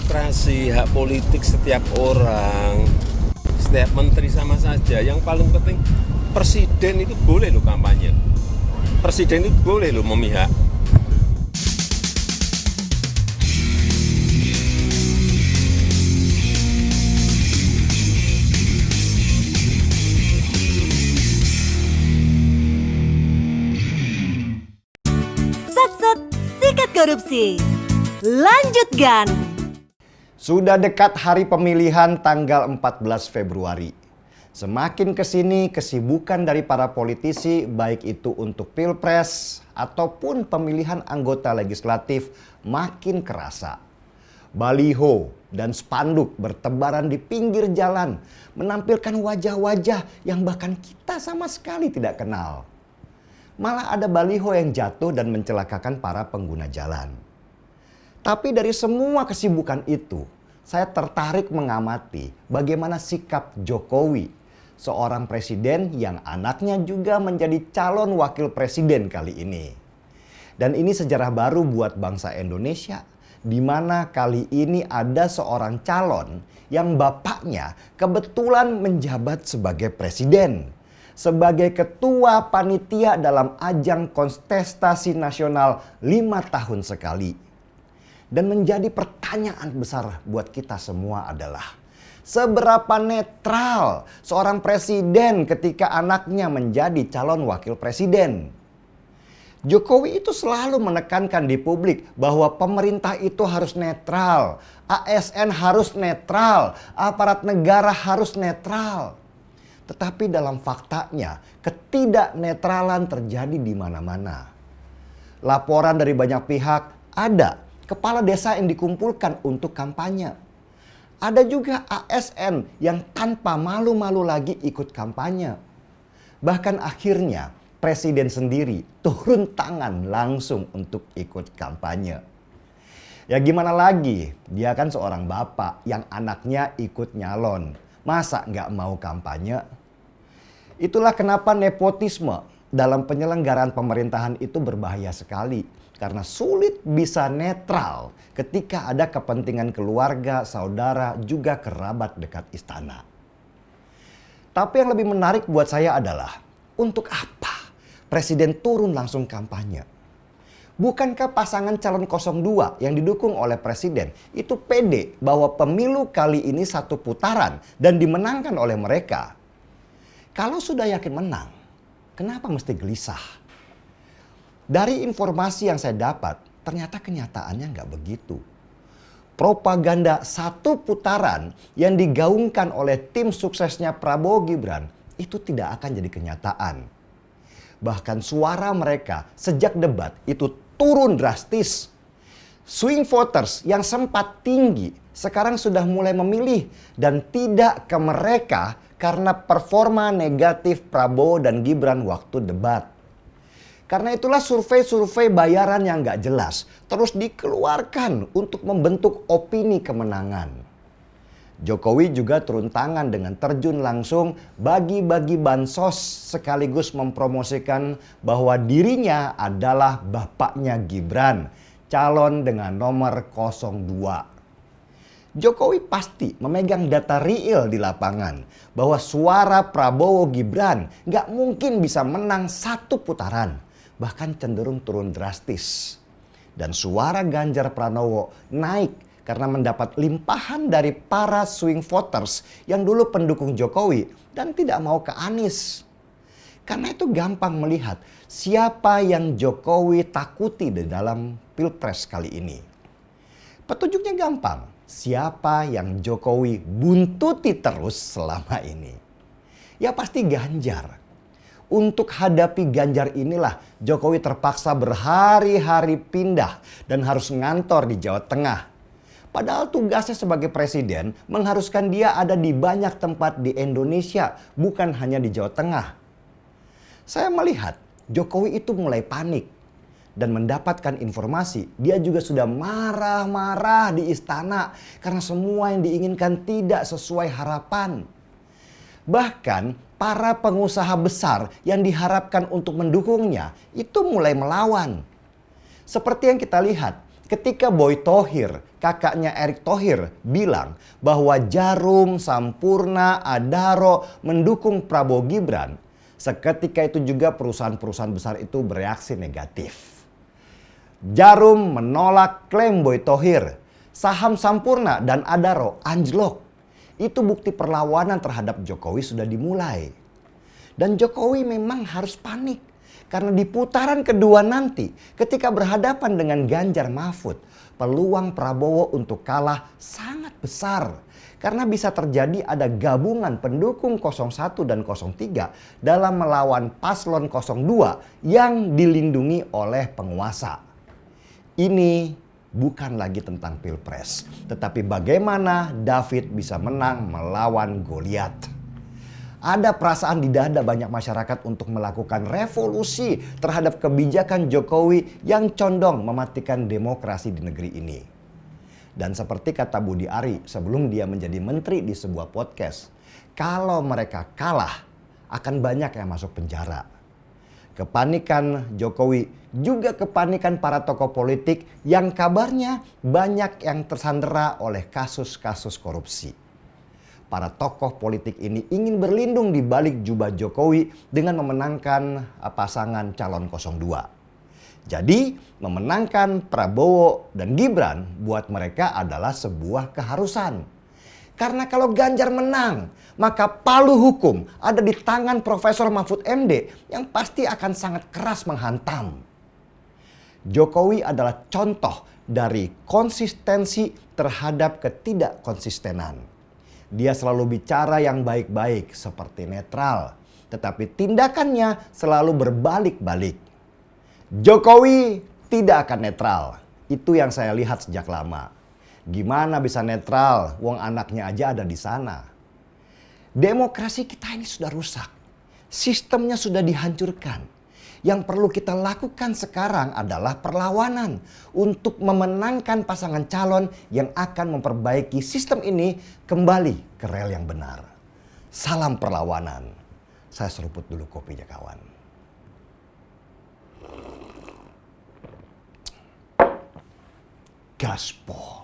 demokrasi, hak politik setiap orang, setiap menteri sama saja. Yang paling penting presiden itu boleh loh kampanye. Presiden itu boleh loh memihak. Sat sikat korupsi. Lanjutkan. Sudah dekat hari pemilihan tanggal 14 Februari. Semakin kesini kesibukan dari para politisi baik itu untuk pilpres ataupun pemilihan anggota legislatif makin kerasa. Baliho dan spanduk bertebaran di pinggir jalan menampilkan wajah-wajah yang bahkan kita sama sekali tidak kenal. Malah ada baliho yang jatuh dan mencelakakan para pengguna jalan. Tapi dari semua kesibukan itu, saya tertarik mengamati bagaimana sikap Jokowi, seorang presiden yang anaknya juga menjadi calon wakil presiden kali ini. Dan ini sejarah baru buat bangsa Indonesia, di mana kali ini ada seorang calon yang bapaknya kebetulan menjabat sebagai presiden, sebagai ketua panitia dalam ajang kontestasi nasional 5 tahun sekali. Dan menjadi pertanyaan besar buat kita semua adalah seberapa netral seorang presiden ketika anaknya menjadi calon wakil presiden. Jokowi itu selalu menekankan di publik bahwa pemerintah itu harus netral, ASN harus netral, aparat negara harus netral. Tetapi dalam faktanya ketidaknetralan terjadi di mana-mana. Laporan dari banyak pihak ada kepala desa yang dikumpulkan untuk kampanye. Ada juga ASN yang tanpa malu-malu lagi ikut kampanye. Bahkan akhirnya presiden sendiri turun tangan langsung untuk ikut kampanye. Ya gimana lagi, dia kan seorang bapak yang anaknya ikut nyalon. Masa nggak mau kampanye? Itulah kenapa nepotisme dalam penyelenggaraan pemerintahan itu berbahaya sekali. Karena sulit bisa netral ketika ada kepentingan keluarga, saudara, juga kerabat dekat istana. Tapi yang lebih menarik buat saya adalah, untuk apa presiden turun langsung kampanye? Bukankah pasangan calon 02 yang didukung oleh presiden itu pede bahwa pemilu kali ini satu putaran dan dimenangkan oleh mereka? Kalau sudah yakin menang, kenapa mesti gelisah? Dari informasi yang saya dapat, ternyata kenyataannya nggak begitu. Propaganda satu putaran yang digaungkan oleh tim suksesnya Prabowo Gibran itu tidak akan jadi kenyataan. Bahkan suara mereka sejak debat itu turun drastis. Swing voters yang sempat tinggi sekarang sudah mulai memilih dan tidak ke mereka karena performa negatif Prabowo dan Gibran waktu debat. Karena itulah survei-survei bayaran yang nggak jelas terus dikeluarkan untuk membentuk opini kemenangan. Jokowi juga turun tangan dengan terjun langsung bagi-bagi bansos sekaligus mempromosikan bahwa dirinya adalah bapaknya Gibran, calon dengan nomor 02. Jokowi pasti memegang data real di lapangan bahwa suara Prabowo Gibran nggak mungkin bisa menang satu putaran. Bahkan cenderung turun drastis. Dan suara Ganjar Pranowo naik karena mendapat limpahan dari para swing voters yang dulu pendukung Jokowi dan tidak mau ke Anies. Karena itu gampang melihat siapa yang Jokowi takuti di dalam pilpres kali ini. Petunjuknya gampang, siapa yang Jokowi buntuti terus selama ini. Ya pasti Ganjar. Untuk hadapi Ganjar inilah Jokowi terpaksa berhari-hari pindah dan harus ngantor di Jawa Tengah. Padahal tugasnya sebagai presiden mengharuskan dia ada di banyak tempat di Indonesia, bukan hanya di Jawa Tengah. Saya melihat Jokowi itu mulai panik dan mendapatkan informasi dia juga sudah marah-marah di istana karena semua yang diinginkan tidak sesuai harapan. Bahkan para pengusaha besar yang diharapkan untuk mendukungnya itu mulai melawan. Seperti yang kita lihat ketika Boy Thohir, kakaknya Erick Thohir, bilang bahwa Jarum, Sampurna, Adaro mendukung Prabowo Gibran, seketika itu juga perusahaan-perusahaan besar itu bereaksi negatif. Jarum menolak klaim Boy Thohir, saham Sampurna dan Adaro anjlok. Itu bukti perlawanan terhadap Jokowi sudah dimulai. Dan Jokowi memang harus panik. Karena di putaran kedua nanti ketika berhadapan dengan Ganjar Mahfud, peluang Prabowo untuk kalah sangat besar. Karena bisa terjadi ada gabungan pendukung 01 dan 03 dalam melawan paslon 02 yang dilindungi oleh penguasa. Ini bukan lagi tentang Pilpres, tetapi bagaimana David bisa menang melawan Goliat. Ada perasaan di dada banyak masyarakat untuk melakukan revolusi terhadap kebijakan Jokowi yang condong mematikan demokrasi di negeri ini. Dan seperti kata Budi Ari sebelum dia menjadi menteri di sebuah podcast, kalau mereka kalah akan banyak yang masuk penjara. Kepanikan Jokowi juga kepanikan para tokoh politik yang kabarnya banyak yang tersandera oleh kasus-kasus korupsi. Para tokoh politik ini ingin berlindung di balik jubah Jokowi dengan memenangkan pasangan calon 02. Jadi memenangkan Prabowo dan Gibran buat mereka adalah sebuah keharusan. Karena kalau Ganjar menang, maka palu hukum ada di tangan Profesor Mahfud MD yang pasti akan sangat keras menghantam. Jokowi adalah contoh dari konsistensi terhadap ketidakkonsistenan. Dia selalu bicara yang baik-baik seperti netral, tetapi tindakannya selalu berbalik-balik. Jokowi tidak akan netral. Itu yang saya lihat sejak lama. Gimana bisa netral? Wong anaknya aja ada di sana. Demokrasi kita ini sudah rusak. Sistemnya sudah dihancurkan. Yang perlu kita lakukan sekarang adalah perlawanan untuk memenangkan pasangan calon yang akan memperbaiki sistem ini kembali ke rel yang benar. Salam perlawanan. Saya seruput dulu kopinya kawan. Gaspol.